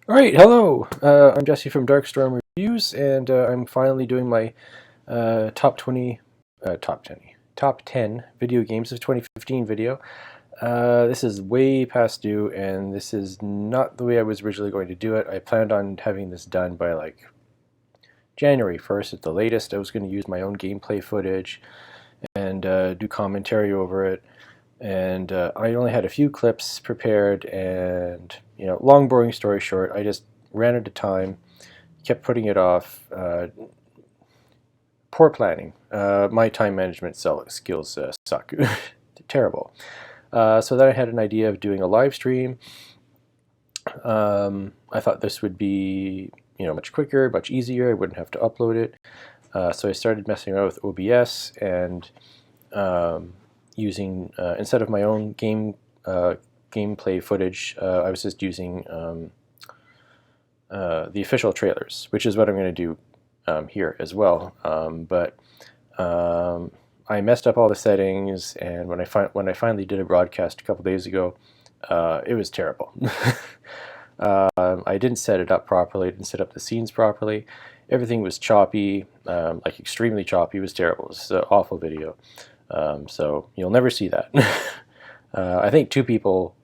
Alright, hello! I'm Jesse from Darkstorm Reviews, and I'm finally doing my top 10 video games of 2015 video. This is way past due, and this is not the way I was originally going to do it. I planned on having this done by like January 1st at the latest. I was going to use my own gameplay footage and do commentary over it. And I only had a few clips prepared, and long boring story short, I just ran out of time, kept putting it off. Poor planning. My time management skills suck. Terrible. So then I had an idea of doing a live stream. I thought this would be much quicker, much easier. I wouldn't have to upload it. So I started messing around with OBS and using instead of my own gameplay footage, I was just using the official trailers, which is what I'm going to do here as well. But I messed up all the settings, and when I finally did a broadcast a couple days ago, it was terrible. I didn't set it up properly. I didn't set up the scenes properly. Everything was choppy, like extremely choppy. It was terrible. It was an awful video. So you'll never see that. I think 2 people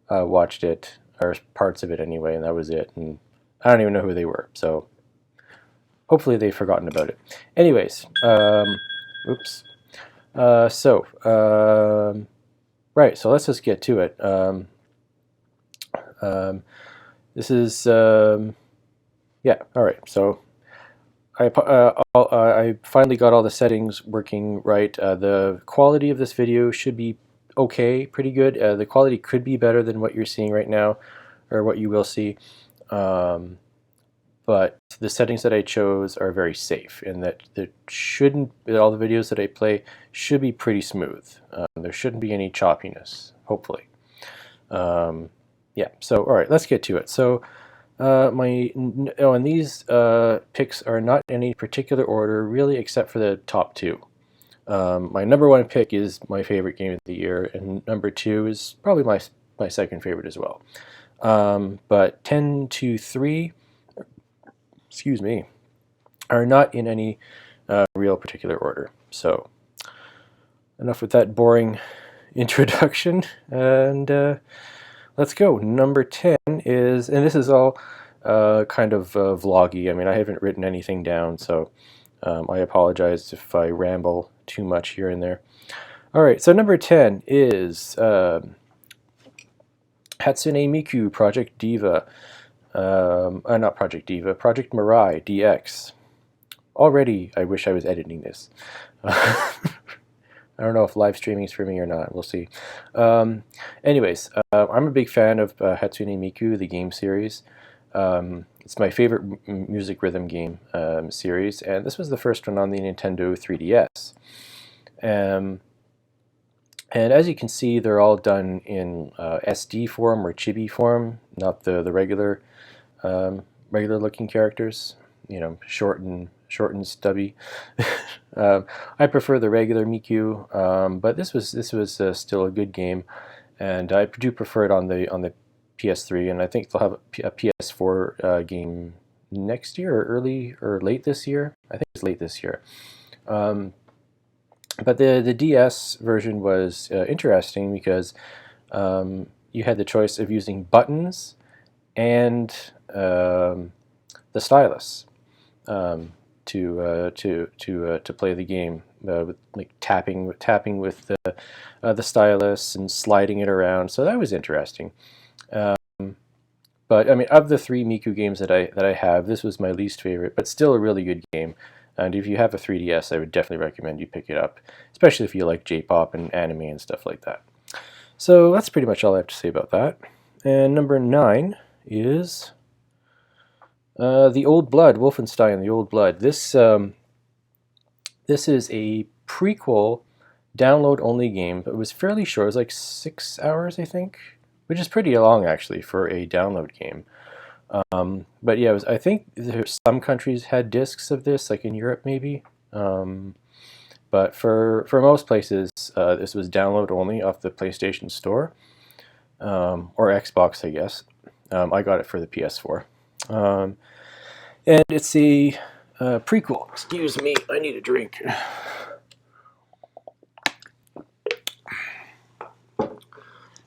watched it, or parts of it anyway, and that was it. And I don't even know who they were, so hopefully they've forgotten about it. Anyways, oops. Right, so let's just get to it. This is, yeah, all right, so I finally got all the settings working right. The quality of this video should be okay, pretty good. The quality could be better than what you're seeing right now, or what you will see. But the settings that I chose are very safe, and that all the videos that I play should be pretty smooth. There shouldn't be any choppiness, hopefully. Yeah, so all right, let's get to it. So and these picks are not in any particular order, really, except for the top 2. My number 1 pick is my favorite game of the year, and number 2 is probably my second favorite as well. But 10 to 3, excuse me, are not in any real particular order. So enough with that boring introduction, and let's go. Number 10 is, and this is all kind of vloggy. I mean, I haven't written anything down, so I apologize if I ramble too much here and there. All right, so number 10 is hatsune miku Project Diva. Not Project Diva, Project Mirai DX. Already, I wish I was editing this. I don't know if live streaming is for me or not. We'll see. Anyways, I'm a big fan of Hatsune Miku, the game series. It's my favorite music rhythm game series, and this was the first one on the Nintendo 3DS. And as you can see, they're all done in SD form or chibi form, not the regular looking characters. Short and stubby. I prefer the regular Miku, but this was still a good game, and I do prefer it on the PS3, and I think they'll have a PS4 game next year, or early or late this year. I think it's late this year. But the DS version was interesting because you had the choice of using buttons and the stylus to play the game, with like tapping with the stylus and sliding it around. So that was interesting. But I mean, of the 3 Miku games that I have, this was my least favorite, but still a really good game. And if you have a 3DS, I would definitely recommend you pick it up, especially if you like J-pop and anime and stuff like that. So that's pretty much all I have to say about that. And number 9 is The Old Blood, Wolfenstein, The Old Blood. This is a prequel download-only game, but it was fairly short. It was like 6 hours, I think, which is pretty long, actually, for a download game. But yeah, I think some countries had discs of this, like in Europe maybe. But for most places, this was download only off the PlayStation Store, or Xbox, I guess. I got it for the PS4. And it's a prequel. Excuse me, I need a drink.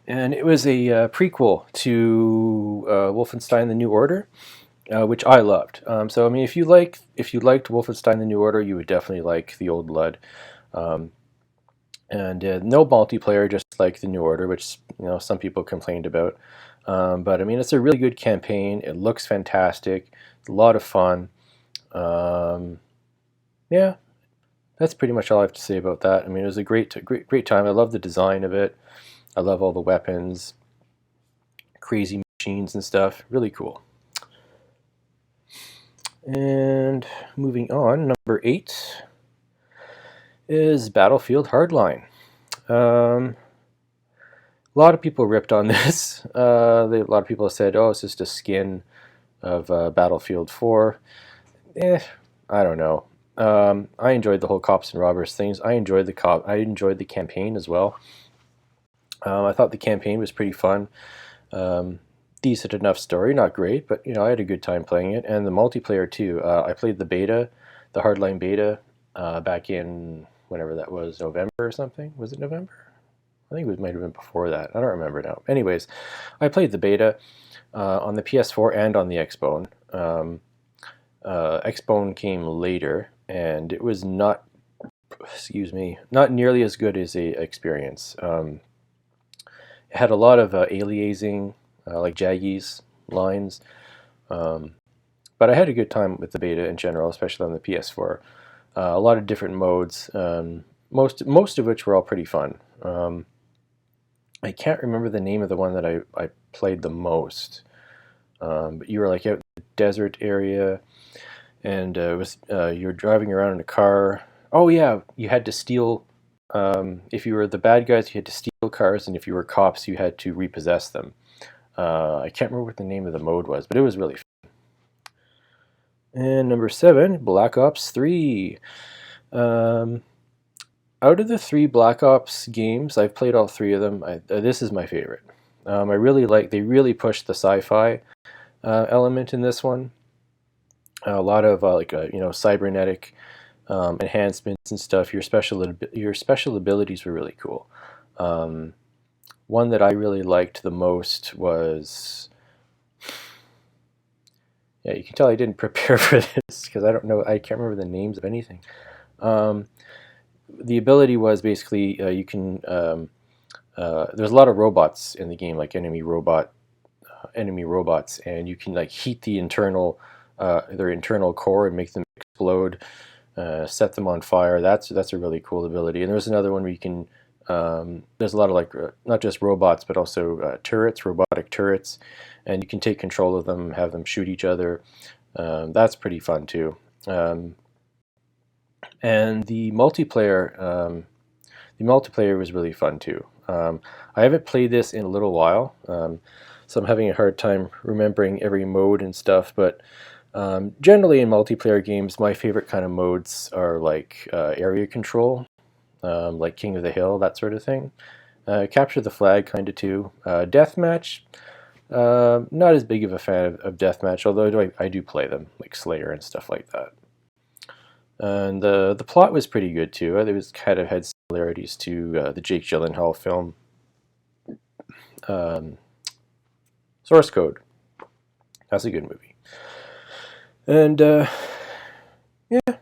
And it was a prequel to Wolfenstein: The New Order, which I loved. So I mean, if you liked Wolfenstein: The New Order, you would definitely like The Old Blood. And no multiplayer, just like The New Order, which some people complained about. But I mean, it's a really good campaign. It looks fantastic. It's a lot of fun. Yeah, that's pretty much all I have to say about that. I mean, it was a great time. I love the design of it. I love all the weapons, crazy machines and stuff. Really cool. And moving on, number 8 is Battlefield Hardline. A lot of people ripped on this. A lot of people said, "Oh, it's just a skin of Battlefield 4." I don't know. I enjoyed the whole cops and robbers things. I enjoyed the campaign as well. I thought the campaign was pretty fun. Decent enough story, not great, but I had a good time playing it. And the multiplayer too. I played the beta, the Hardline beta, back in whenever that was, November or something. Was it November? I think it might have been before that. I don't remember now. Anyways, I played the beta on the PS4 and on the xbone. Xbone came later, and it was not nearly as good as a experience. It had a lot of aliasing, like jaggies lines, but I had a good time with the beta in general, especially on the PS4. A lot of different modes, most of which were all pretty fun. I can't remember the name of the one that I played the most, but you were like out in the desert area, and you were driving around in a car. Oh yeah, you had to steal. If you were the bad guys, you had to steal cars, and if you were cops, you had to repossess them. I can't remember what the name of the mode was, but it was really fun. And number 7, Black Ops 3. Out of the 3 Black Ops games, I've played all 3 of them. This is my favorite. I really like. They really pushed the sci-fi element in this one. A lot of cybernetic enhancements and stuff. Your special abilities were really cool. One that I really liked the most was, yeah, you can tell I didn't prepare for this because I can't remember the names of anything. The ability was basically you can. There's a lot of robots in the game, like enemy robots, and you can like heat the their internal core and make them explode. Set them on fire. That's a really cool ability. And there's another one where you can. There's a lot of not just robots, but also robotic turrets, and you can take control of them, have them shoot each other. That's pretty fun too. And the multiplayer was really fun too. I haven't played this in a little while, so I'm having a hard time remembering every mode and stuff, but. Generally in multiplayer games, my favorite kind of modes are like area control, like King of the Hill, that sort of thing. Capture the flag kind of too. Deathmatch, not as big of a fan of deathmatch, although I do play them, like Slayer and stuff like that. And the plot was pretty good too. It was kind of had similarities to the Jake Gyllenhaal film Source Code. That's a good movie. And, yeah,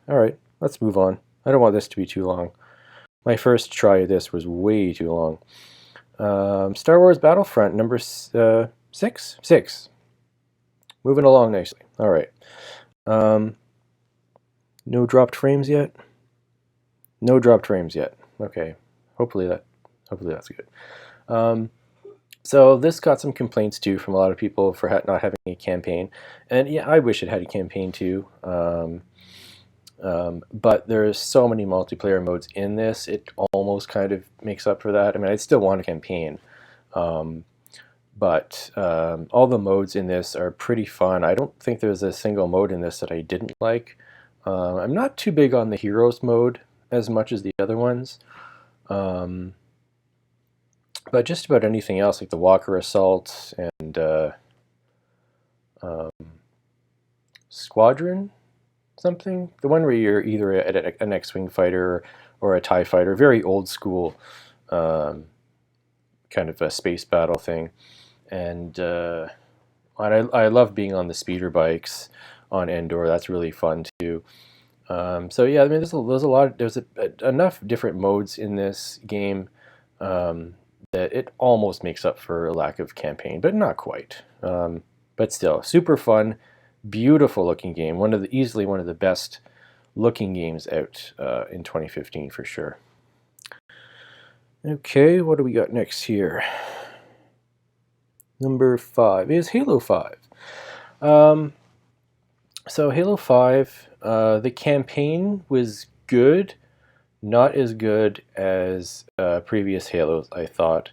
alright, let's move on. I don't want this to be too long. My first try of this was way too long. Star Wars Battlefront, number 6? 6. Moving along nicely. Alright. No dropped frames yet? No dropped frames yet. Okay. Hopefully that's good. So this got some complaints too from a lot of people for not having a campaign, and yeah, I wish it had a campaign too. But there's so many multiplayer modes in this, it almost kind of makes up for that. I mean, I still want a campaign, but all the modes in this are pretty fun. I don't think there's a single mode in this that I didn't like. I'm not too big on the Heroes mode as much as the other ones. But just about anything else, like the Walker Assault and Squadron something. The one where you're either an X-wing fighter or a TIE fighter. Very old school kind of a space battle thing. And I love being on the speeder bikes on Endor. That's really fun too. So yeah, I mean, there's enough different modes in this game that it almost makes up for a lack of campaign, but not quite. But still, super fun, beautiful looking game. Easily one of the best looking games out in 2015 for sure. Okay, what do we got next here? Number 5 is Halo 5. So Halo 5, the campaign was good, not as good as previous Halos, I thought.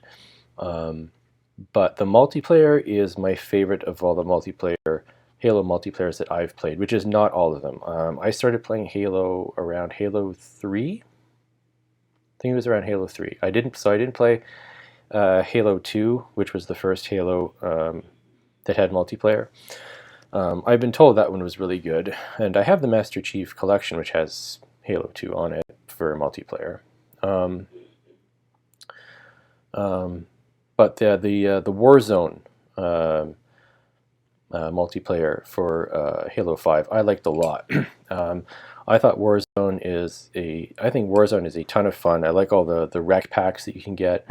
But the multiplayer is my favorite of all the Halo multiplayers that I've played, which is not all of them. I started playing Halo around Halo 3. I think it was around Halo 3. I didn't play Halo 2, which was the first Halo that had multiplayer. I've been told that one was really good, and I have the Master Chief Collection, which has Halo 2 on it for multiplayer. But the Warzone multiplayer for Halo 5, I liked a lot. I think Warzone is a ton of fun. I like all the rec packs that you can get.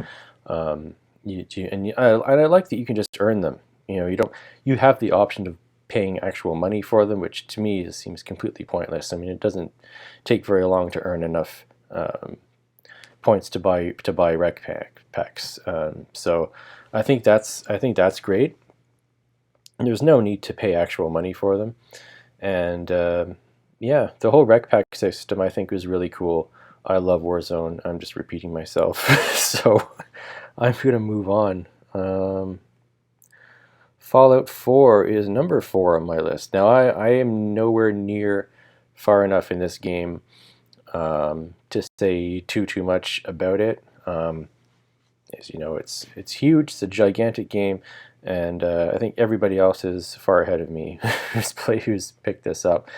I like that you can just earn them. You have the option of paying actual money for them, which to me seems completely pointless. I mean, it doesn't take very long to earn enough points to buy rec packs. So I think that's great. There's no need to pay actual money for them, and yeah, the whole rec pack system I think was really cool. I love Warzone. I'm just repeating myself, so I'm gonna move on. Fallout 4 is number 4 on my list. Now I am nowhere near far enough in this game to say too much about it. As you know, it's huge. It's a gigantic game, and I think everybody else is far ahead of me who's picked this up.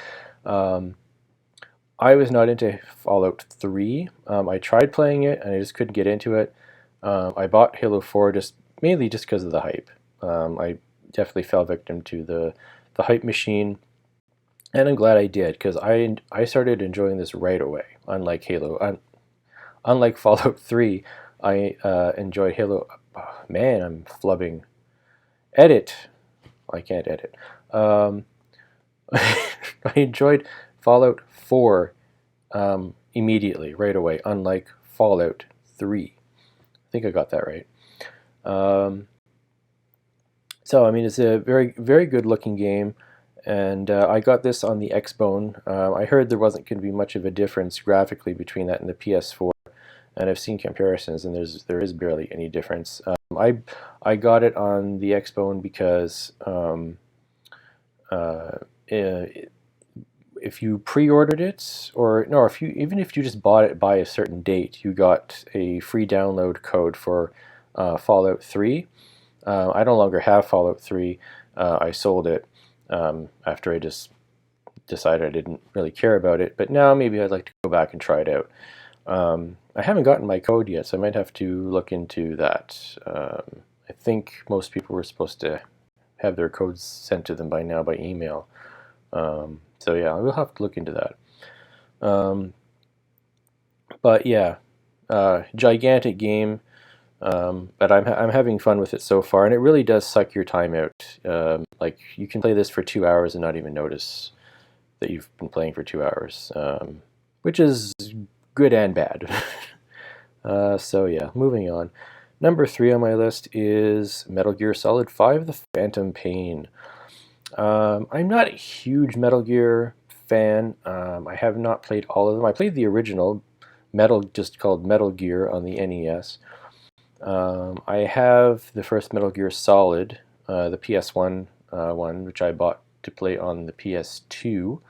I was not into Fallout 3. I tried playing it, and I just couldn't get into it. I bought Halo 4 mainly just because of the hype. I definitely fell victim to the hype machine, and I'm glad I did, because I started enjoying this right away. Unlike Fallout 3, I enjoyed Halo. Oh, man, I'm flubbing. Edit. I can't edit. I enjoyed Fallout 4 immediately, right away, unlike Fallout 3. I think I got that right. So, I mean, it's a very, very good looking game, and I got this on the xbone. I heard there wasn't going to be much of a difference graphically between that and the PS4, and I've seen comparisons, and there is barely any difference. I got it on the xbone because if you pre-ordered it, or no, even if you just bought it by a certain date, you got a free download code for Fallout 3. I no longer have Fallout 3. I sold it after I just decided I didn't really care about it. But now maybe I'd like to go back and try it out. I haven't gotten my code yet, so I might have to look into that. I think most people were supposed to have their codes sent to them by now by email. So yeah, we'll have to look into that. But yeah, gigantic game. But I'm having fun with it so far, and it really does suck your time out. Like, you can play this for 2 hours and not even notice that you've been playing for 2 hours, which is good and bad. So yeah, moving on. Number 3 on my list is Metal Gear Solid 5: The Phantom Pain. I'm not a huge Metal Gear fan. I have not played all of them. I played the original just called Metal Gear on the NES. I have the first Metal Gear Solid, the PS1 one, which I bought to play on the PS2.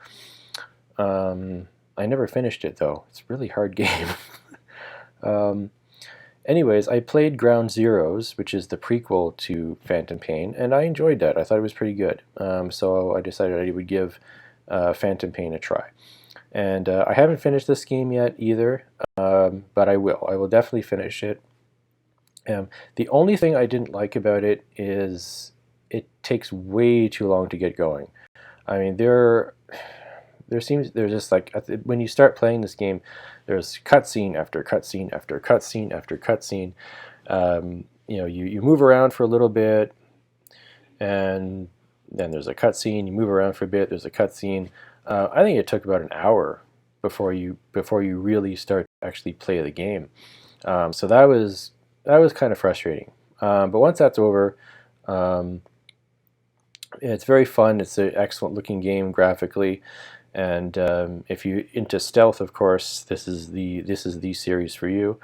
I never finished it though. It's a really hard game. Anyways, I played Ground Zeroes, which is the prequel to Phantom Pain, and I enjoyed that. I thought it was pretty good. So I decided I would give Phantom Pain a try. And I haven't finished this game yet either, but I will. I will definitely finish it. The only thing I didn't like about it is it takes way too long to get going. I mean, there's just like when you start playing this game, there's cutscene after cutscene after cutscene after cutscene. You move around for a little bit, and then there's a cutscene. You move around for a bit. There's a cutscene. I think it took about an hour before you really start to actually play the game. So that was kind of frustrating. But once that's over, it's very fun. It's an excellent looking game graphically, and if you're into stealth, of course, this is the series for you.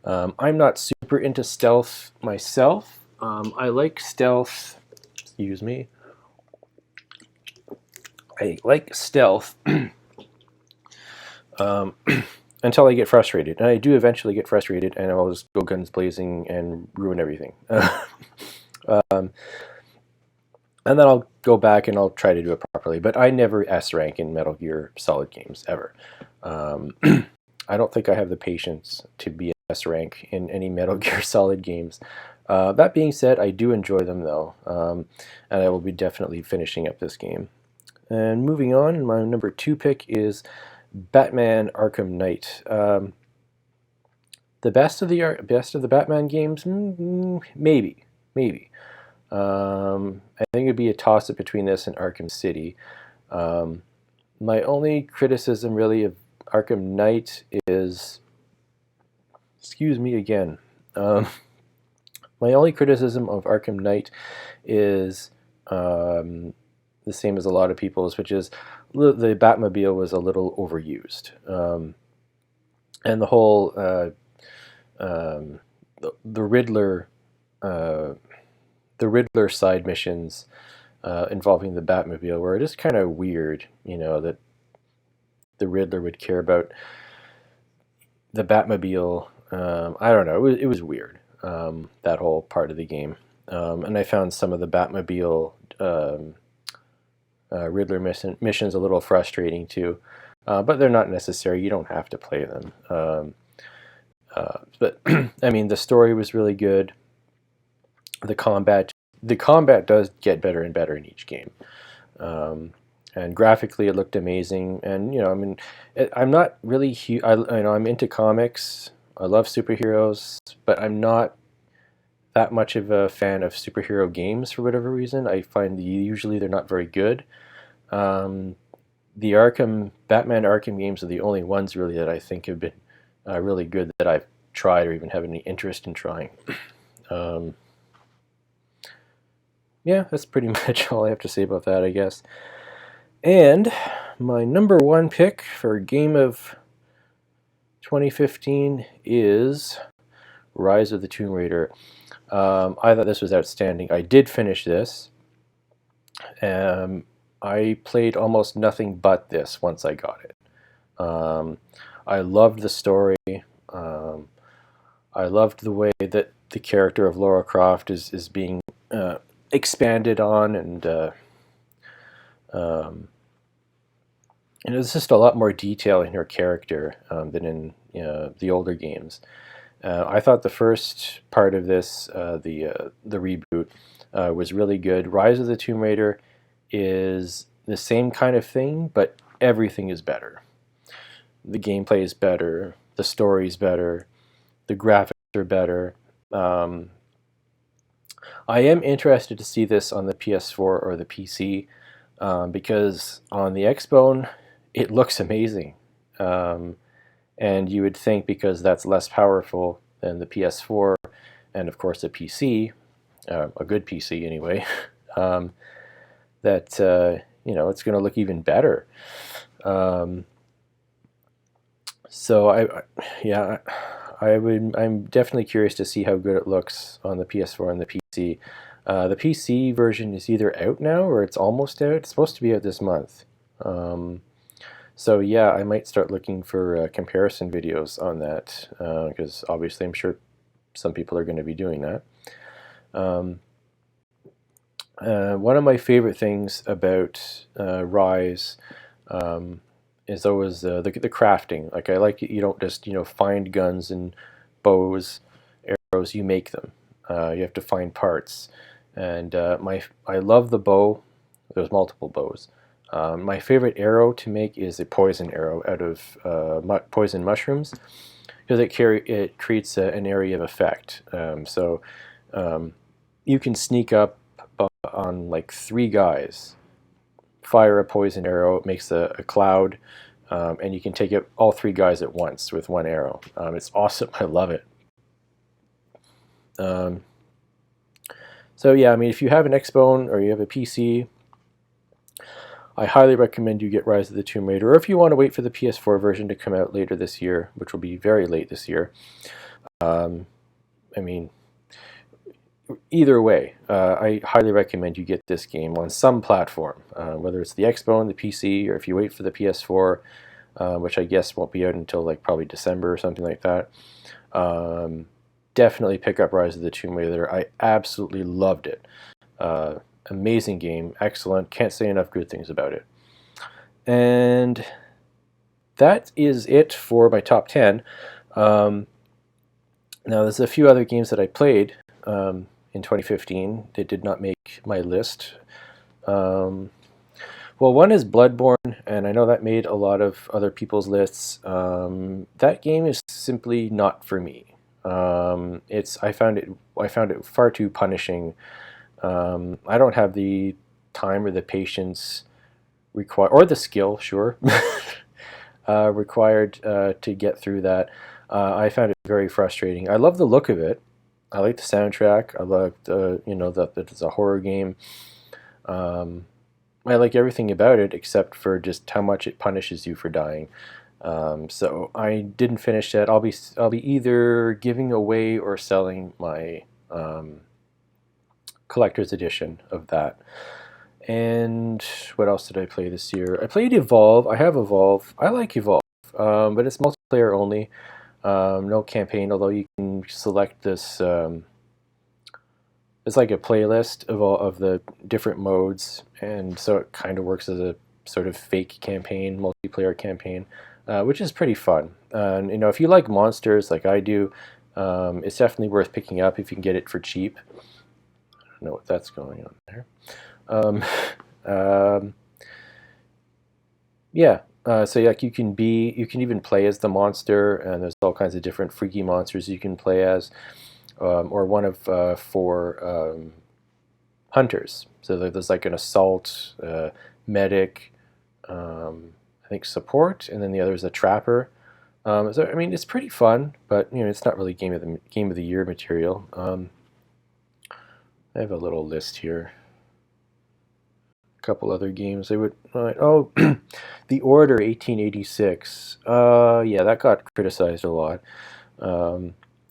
I'm not super into stealth myself. I like stealth. Excuse me. I like stealth until I get frustrated, and I do eventually get frustrated, and I'll just go guns blazing and ruin everything. And then I'll go back and I'll try to do it properly. But I never S rank in Metal Gear Solid games, ever. I don't think I have the patience to be S rank in any Metal Gear Solid games. That being said, I do enjoy them though, and I will be definitely finishing up this game. And moving on, my number 2 pick is Batman Arkham Knight. The best of the Batman games, maybe. I think it'd be a toss-up between this and Arkham City. My only criticism really of Arkham Knight is, excuse me again, my only criticism of Arkham Knight is the same as a lot of people's, which is the Batmobile was a little overused, and the whole the Riddler side missions involving the Batmobile were just kind of weird, that the Riddler would care about the Batmobile. I don't know, it was weird, that whole part of the game. And I found some of the Batmobile Riddler missions a little frustrating too, but they're not necessary. You don't have to play them. But I mean, the story was really good. The combat does get better and better in each game, and graphically it looked amazing. And I mean, I'm not really I'm into comics. I love superheroes, but I'm not that much of a fan of superhero games for whatever reason. I find usually they're not very good. The Batman Arkham games are the only ones really that I think have been really good that I've tried or even have any interest in trying. Yeah, that's pretty much all I have to say about that, I guess. And my number 1 pick for game of 2015 is Rise of the Tomb Raider. I thought this was outstanding. I did finish this. I played almost nothing but this once I got it. I loved the story. I loved the way that the character of Lara Croft is being expanded on, and there's just a lot more detail in her character than in the older games. I thought the first part of this, the reboot, was really good. Rise of the Tomb Raider is the same kind of thing, but everything is better. The gameplay is better, the story is better, the graphics are better. I am interested to see this on the PS4 or the PC, because on the xbone it looks amazing, and you would think because that's less powerful than the PS4 and of course the PC, a good PC anyway, that it's going to look even better. So I'm definitely curious to see how good it looks on the PS4 and the PC. The PC version is either out now or it's almost out. It's supposed to be out this month. So yeah, I might start looking for comparison videos on that, because obviously I'm sure some people are going to be doing that. One of my favorite things about Rise is always the crafting. Like, I like you don't just find guns and bows, arrows. You make them. You have to find parts. And I love the bow. There's multiple bows. My favorite arrow to make is a poison arrow out of poison mushrooms, because it creates an area of effect. So you can sneak up on like 3 guys, fire a poison arrow, it makes a cloud, and you can take out all 3 guys at once with 1 arrow. It's awesome. I love it. So yeah, I mean, if you have an xbone or you have a PC, I highly recommend you get Rise of the Tomb Raider, or if you want to wait for the PS4 version to come out later this year, which will be very late this year. I mean, either way, I highly recommend you get this game on some platform, whether it's the xbone, the PC, or if you wait for the PS4, which I guess won't be out until like probably December or something like that. Definitely pick up Rise of the Tomb Raider. I absolutely loved it. Amazing game, excellent. Can't say enough good things about it. And that is it for my top 10. Now, there's a few other games that I played in 2015 that did not make my list. Well, one is Bloodborne, and I know that made a lot of other people's lists. That game is simply not for me. I found it far too punishing. I don't have the time or the patience required, or the skill, sure, required to get through that. I found it very frustrating. I love the look of it. I like the soundtrack. I like that it's a horror game. I like everything about it except for just how much it punishes you for dying. So I didn't finish that. I'll be either giving away or selling my collector's edition of that. And what else did I play this year? I played Evolve. I have Evolve. I like Evolve, but it's multiplayer only. No campaign, although you can select this. It's like a playlist of the different modes, and so it kind of works as a sort of fake campaign, multiplayer campaign, which is pretty fun. And if you like monsters like I do, it's definitely worth picking up if you can get it for cheap. I don't know what that's going on there. Yeah. So like you can even play as the monster, and there's all kinds of different freaky monsters you can play as, or one of 4 hunters. So there's like an assault, medic, I think support, and then the other is a trapper. So I mean, it's pretty fun, but it's not really game of the year material. I have a little list here. A couple other games. Oh, The Order 1886. Yeah, that got criticized a lot.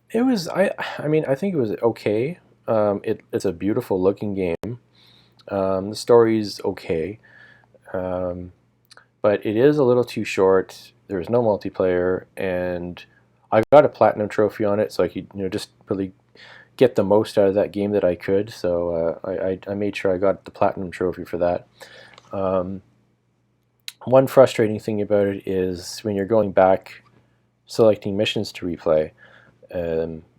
It was I mean, I think it was okay. It's a beautiful looking game. The story's okay, but it is a little too short. There's no multiplayer, and I got a platinum trophy on it, so I could just really get the most out of that game that I could. So I made sure I got the platinum trophy for that. One frustrating thing about it is when you're going back, selecting missions to replay,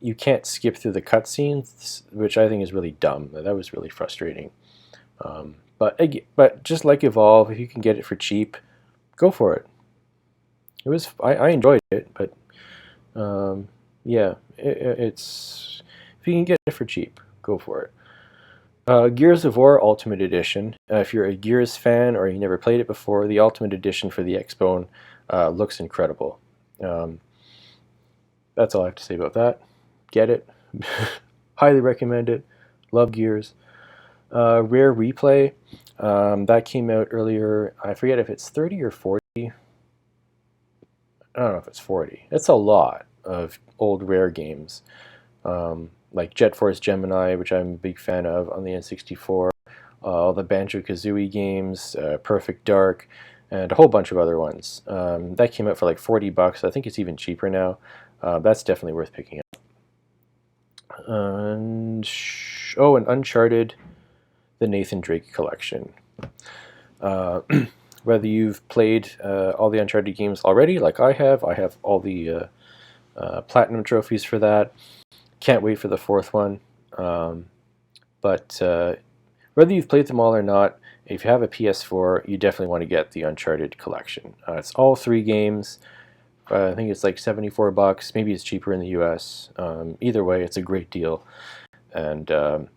you can't skip through the cutscenes, which I think is really dumb. That was really frustrating. But just like Evolve, if you can get it for cheap, go for it. I enjoyed it, but yeah, it's if you can get it for cheap, go for it. Gears of War Ultimate Edition. If you're a Gears fan or you never played it before, the Ultimate Edition for the xbone looks incredible. That's all I have to say about that. Get it. Highly recommend it. Love Gears. Rare Replay. That came out earlier. I forget if it's 30 or 40. I don't know if it's 40. It's a lot of old Rare games. Like Jet Force Gemini, which I'm a big fan of on the N64, all the Banjo-Kazooie games, Perfect Dark, and a whole bunch of other ones. That came out for like $40. I think it's even cheaper now. That's definitely worth picking up. And oh, and Uncharted, the Nathan Drake collection. Uh, whether you've played all the Uncharted games already, like I have all the platinum trophies for that. Can't wait for the fourth one. But whether you've played them all or not, if you have a PS4, you definitely want to get the Uncharted collection. It's all 3 games. I think it's like $74. Maybe it's cheaper in the US. Either way, it's a great deal. And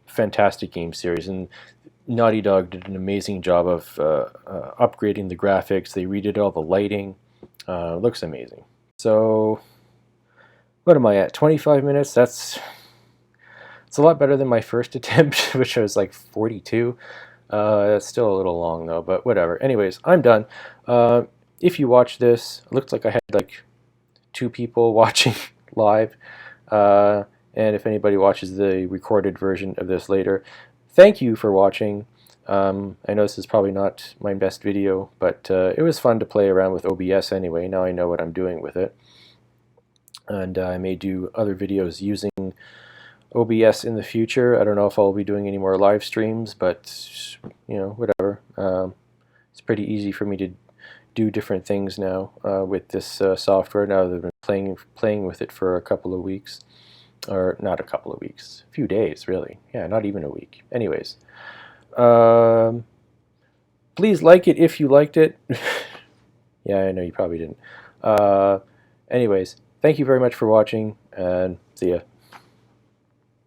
fantastic game series. And Naughty Dog did an amazing job of upgrading the graphics. They redid all the lighting. Looks amazing. So, what am I at? 25 minutes? It's a lot better than my first attempt, which was like 42. It's still a little long though, but whatever. Anyways, I'm done. If you watch this, it looks like I had like 2 people watching live. And if anybody watches the recorded version of this later, thank you for watching. I know this is probably not my best video, but it was fun to play around with OBS anyway. Now I know what I'm doing with it. And I may do other videos using OBS in the future. I don't know if I'll be doing any more live streams, but you know, whatever. It's pretty easy for me to do different things now with this software. Now that I've been playing with it for a couple of weeks, or not a couple of weeks, a few days really. Yeah, not even a week. Anyways, please like it if you liked it. Yeah, I know you probably didn't. Anyways, thank you very much for watching, and see ya.